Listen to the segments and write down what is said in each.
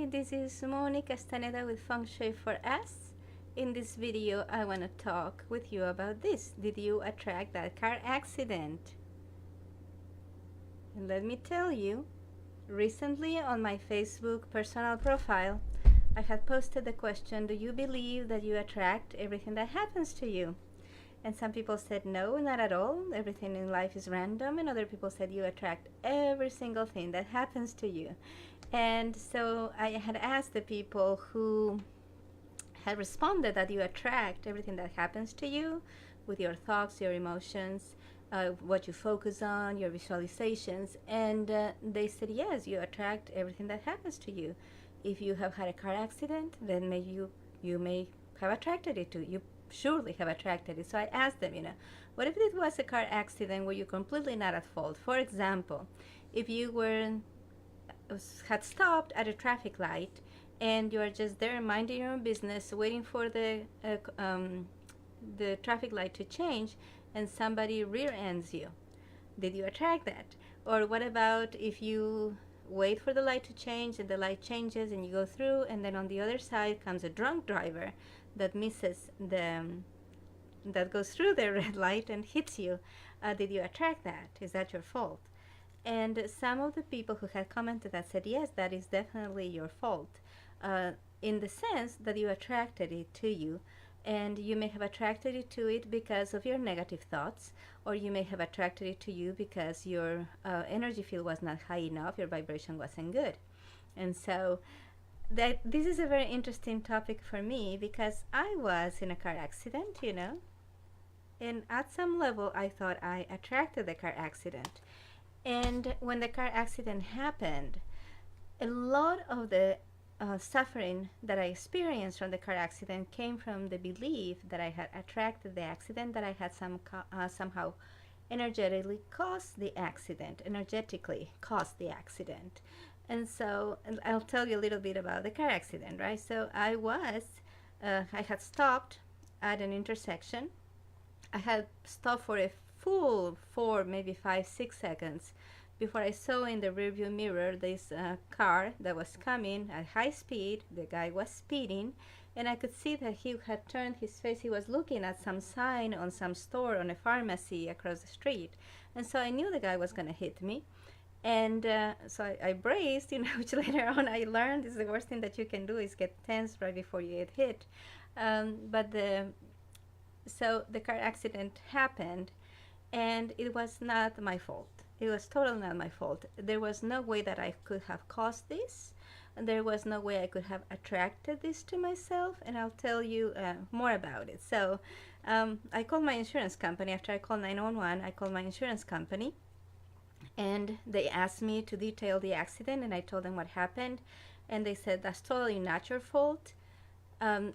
Hi, this is Moni Castaneda with Feng Shui for Us. In this video, I want to talk with you about this. Did you attract that car accident? And let me tell you, recently on my Facebook personal profile, I had posted the question, do you believe that you attract everything that happens to you? And some people said, no, not at all. Everything in life is random. And other people said, you attract every single thing that happens to you. And so I had asked the people who had responded that you attract everything that happens to you with your thoughts, your emotions, what you focus on, your visualizations. And they said, yes, you attract everything that happens to you. If you have had a car accident, then you may have attracted it to you. Surely have attracted it. So I asked them, what if it was a car accident where you're completely not at fault? For example, if you had stopped at a traffic light and you are just there minding your own business, waiting for the traffic light to change, and somebody rear ends you, did you attract that? Or what about if you wait for the light to change and the light changes and you go through, and then on the other side comes a drunk driver that goes through the red light and hits you? Did you attract that? Is that your fault? And some of the people who had commented that said, yes, that is definitely your fault, in the sense that you attracted it to you. And you may have attracted it to it because of your negative thoughts, or you may have attracted it to you because your energy field was not high enough, your vibration wasn't good. And so this is a very interesting topic for me, because I was in a car accident, and at some level I thought I attracted the car accident. And when the car accident happened, a lot of the suffering that I experienced from the car accident came from the belief that I had attracted the accident, that I had somehow energetically caused the accident. And so I'll tell you a little bit about the car accident, right? So I had stopped at an intersection. I had stopped for a full 4, maybe 5, 6 seconds before I saw in the rearview mirror this car that was coming at high speed. The guy was speeding, and I could see that he had turned his face. He was looking at some sign on some store, on a pharmacy across the street. And so I knew the guy was going to hit me. And so I braced, which later on I learned is the worst thing that you can do is get tense right before you get hit. So the car accident happened, and it was not my fault. It was totally not my fault. There was no way that I could have caused this. And there was no way I could have attracted this to myself, and I'll tell you more about it. So I called my insurance company. After I called 911, I called my insurance company, and they asked me to detail the accident, and I told them what happened, and they said, that's totally not your fault.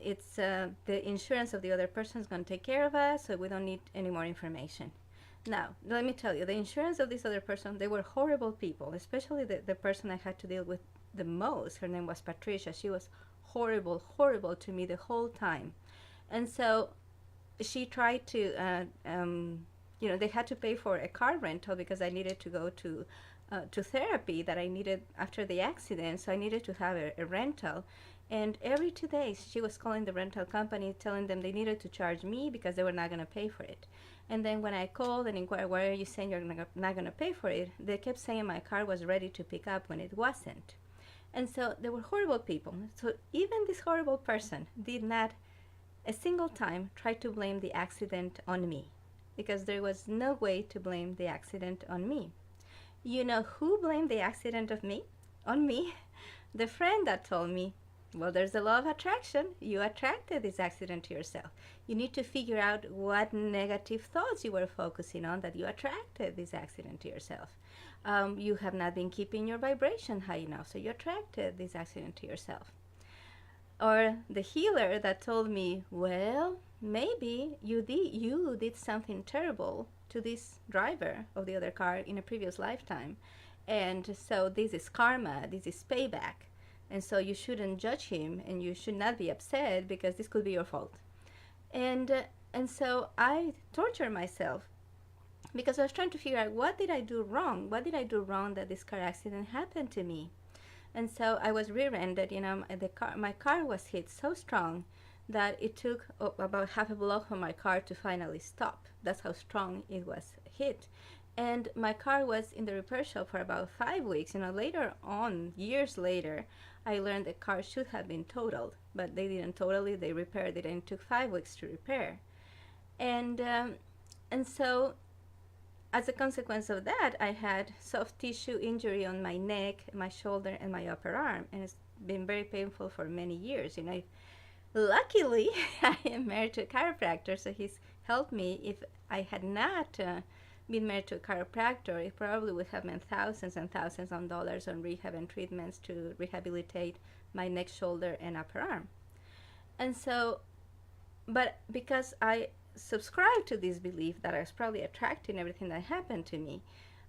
It's the insurance of the other person is going to take care of us, so we don't need any more information. Now, let me tell you, the insurance of this other person, they were horrible people, especially the person I had to deal with the most. Her name was Patricia. She was horrible, horrible to me the whole time. And so she tried to, they had to pay for a car rental because I needed to go to therapy that I needed after the accident. So I needed to have a rental. And every 2 days, she was calling the rental company, telling them they needed to charge me because they were not going to pay for it. And then when I called and inquired, why are you saying you're not going to pay for it? They kept saying my car was ready to pick up when it wasn't. And so they were horrible people. So even this horrible person did not a single time try to blame the accident on me, because there was no way to blame the accident on me. You know who blamed the accident on me? The friend that told me, well, there's a law of attraction. You attracted this accident to yourself. You need to figure out what negative thoughts you were focusing on that you attracted this accident to yourself. You have not been keeping your vibration high enough, so you attracted this accident to yourself. Or the healer that told me, well, maybe you did something terrible to this driver of the other car in a previous lifetime. And so this is karma, this is payback. And so you shouldn't judge him, and you should not be upset because this could be your fault. And so I torture myself because I was trying to figure out, what did I do wrong? What did I do wrong that this car accident happened to me? And so I was rear-ended. My car was hit so strong that it took about half a block from my car to finally stop. That's how strong it was hit. And my car was in the repair shop for about 5 weeks. Later on, years later, I learned the car should have been totaled, but they didn't total it. They repaired it, and it took 5 weeks to repair. And so as a consequence of that, I had soft tissue injury on my neck, my shoulder, and my upper arm, and it's been very painful for many years. Luckily, I am married to a chiropractor, so he's helped me. If I had not been married to a chiropractor, it probably would have meant thousands and thousands of dollars on rehab and treatments to rehabilitate my neck, shoulder, and upper arm. And so, but because I subscribe to this belief that I was probably attracting everything that happened to me,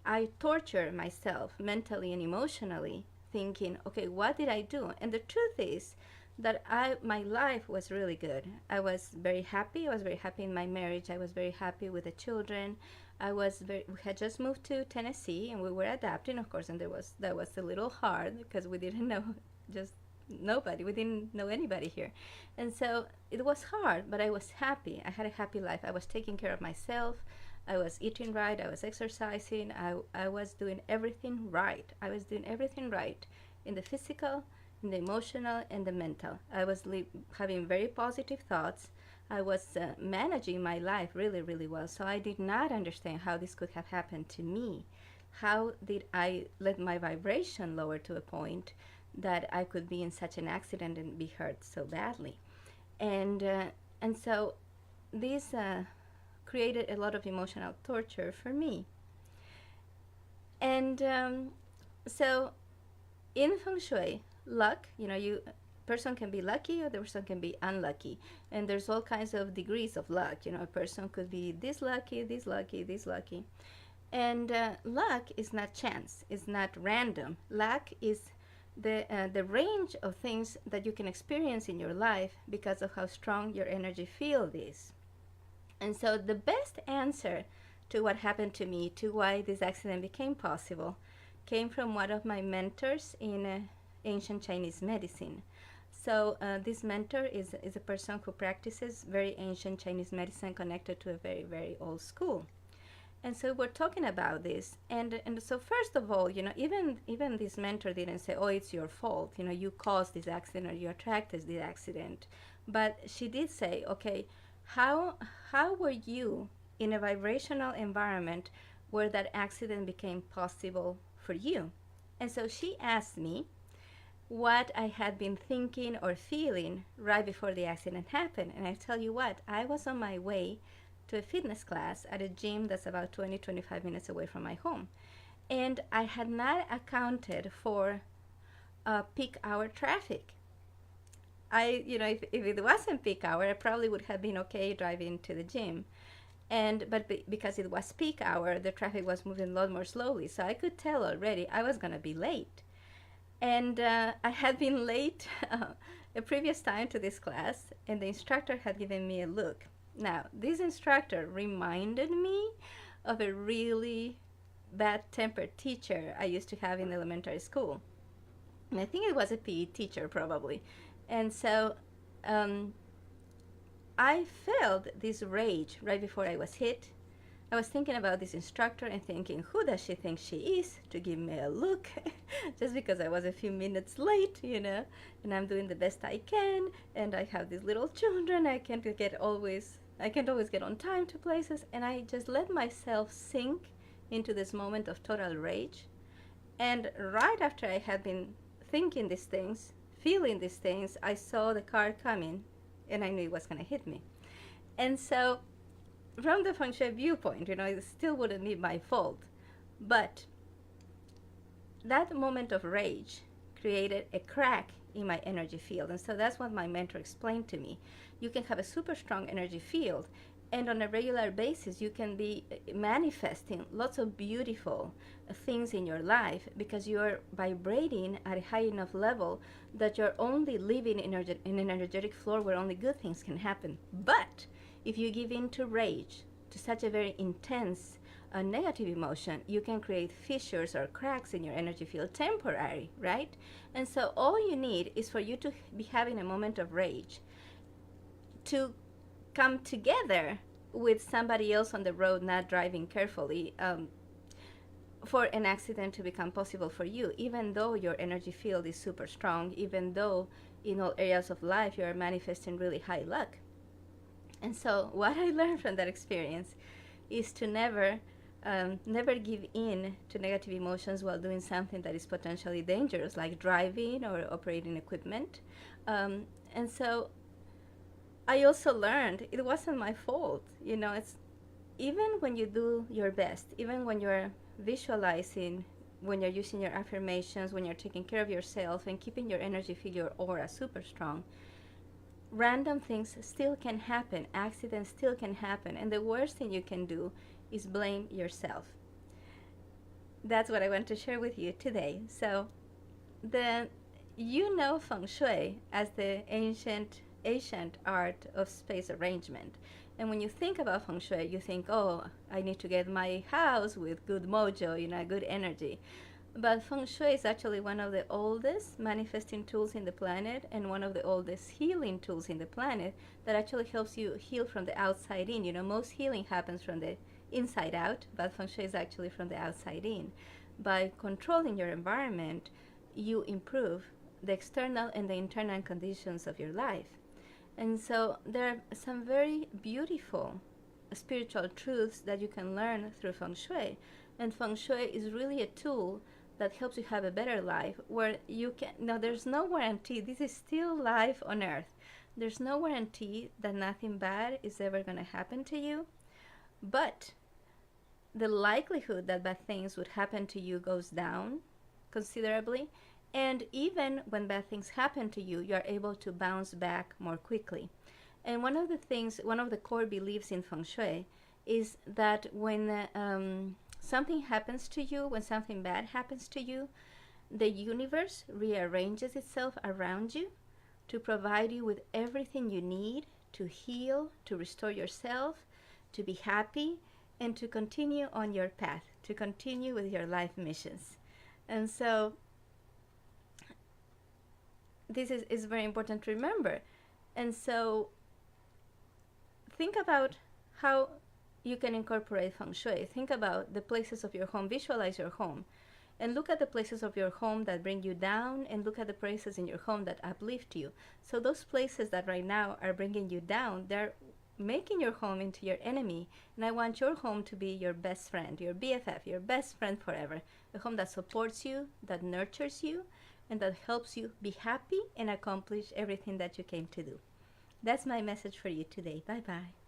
I torture myself mentally and emotionally, thinking, okay, what did I do? And the truth is that my life was really good. I was very happy. I was very happy in my marriage. I was very happy with the children. We had just moved to Tennessee, and we were adapting, of course, and that was a little hard because we didn't know we didn't know anybody here. And so it was hard, but I was happy. I had a happy life. I was taking care of myself. I was eating right. I was exercising. I was doing everything right. I was doing everything right in the physical, in the emotional, and the mental. I was having very positive thoughts. I was managing my life really, really well. So I did not understand how this could have happened to me. How did I let my vibration lower to a point that I could be in such an accident and be hurt so badly? And so this created a lot of emotional torture for me. And so in Feng Shui, luck, person can be lucky or the person can be unlucky. And there's all kinds of degrees of luck. A person could be this lucky, this lucky, this lucky. And luck is not chance, it's not random. Luck is the range of things that you can experience in your life because of how strong your energy field is. And so the best answer to what happened to me, to why this accident became possible, came from one of my mentors in ancient Chinese medicine. So this mentor is a person who practices very ancient Chinese medicine connected to a very, very old school. And so we're talking about this. And so first of all, even this mentor didn't say, oh, it's your fault. You caused this accident or you attracted this accident. But she did say, okay, how were you in a vibrational environment where that accident became possible for you? And so she asked me what I had been thinking or feeling right before the accident happened. And I tell you what, I was on my way to a fitness class at a gym that's about 25 minutes away from my home. And I had not accounted for peak hour traffic. If it wasn't peak hour, I probably would have been okay driving to the gym. But because it was peak hour, the traffic was moving a lot more slowly. So I could tell already I was going to be late. And I had been late a previous time to this class, and the instructor had given me a look. Now, this instructor reminded me of a really bad-tempered teacher I used to have in elementary school. And I think it was a PE teacher, probably. And so I felt this rage right before I was hit. I was thinking about this instructor and thinking, who does she think she is to give me a look just because I was a few minutes late, and I'm doing the best I can, and I have these little children, I can't always get on time to places, and I just let myself sink into this moment of total rage. And right after I had been thinking these things, feeling these things, I saw the car coming, and I knew it was going to hit me. And so from the Feng Shui viewpoint, it still wouldn't be my fault. But that moment of rage created a crack in my energy field. And so that's what my mentor explained to me. You can have a super strong energy field, and on a regular basis, you can be manifesting lots of beautiful things in your life because you're vibrating at a high enough level that you're only living in an energetic floor where only good things can happen. But if you give in to rage, to such a very intense a negative emotion, you can create fissures or cracks in your energy field, temporary, right? And so all you need is for you to be having a moment of rage, to come together with somebody else on the road not driving carefully, for an accident to become possible for you, even though your energy field is super strong, even though in all areas of life you are manifesting really high luck. And so what I learned from that experience is to never give in to negative emotions while doing something that is potentially dangerous, like driving or operating equipment. And so I also learned it wasn't my fault. It's even when you do your best, even when you're visualizing, when you're using your affirmations, when you're taking care of yourself and keeping your energy field, your aura super strong, random things still can happen, accidents still can happen, and the worst thing you can do is blame yourself. That's what I want to share with you today. So, feng shui as the ancient art of space arrangement. And when you think about feng shui, you think, oh, I need to get my house with good mojo, good energy. But feng shui is actually one of the oldest manifesting tools in the planet, and one of the oldest healing tools in the planet that actually helps you heal from the outside in. Most healing happens from the inside out, but feng shui is actually from the outside in. By controlling your environment, you improve the external and the internal conditions of your life. And so there are some very beautiful spiritual truths that you can learn through feng shui. And feng shui is really a tool that helps you have a better life, where you can, now there's no guarantee, this is still life on earth. There's no guarantee that nothing bad is ever going to happen to you, but the likelihood that bad things would happen to you goes down considerably. And even when bad things happen to you, you are able to bounce back more quickly. And one of the core beliefs in feng shui is that when something happens to you, when something bad happens to you, the universe rearranges itself around you to provide you with everything you need to heal, to restore yourself, to be happy, and to continue on your path, to continue with your life missions. And so this is very important to remember. And so think about how you can incorporate feng shui. Think about the places of your home. Visualize your home. And look at the places of your home that bring you down, and look at the places in your home that uplift you. So those places that right now are bringing you down, they're making your home into your enemy. And I want your home to be your best friend, your BFF, your best friend forever. A home that supports you, that nurtures you, and that helps you be happy and accomplish everything that you came to do. That's my message for you today. Bye-bye.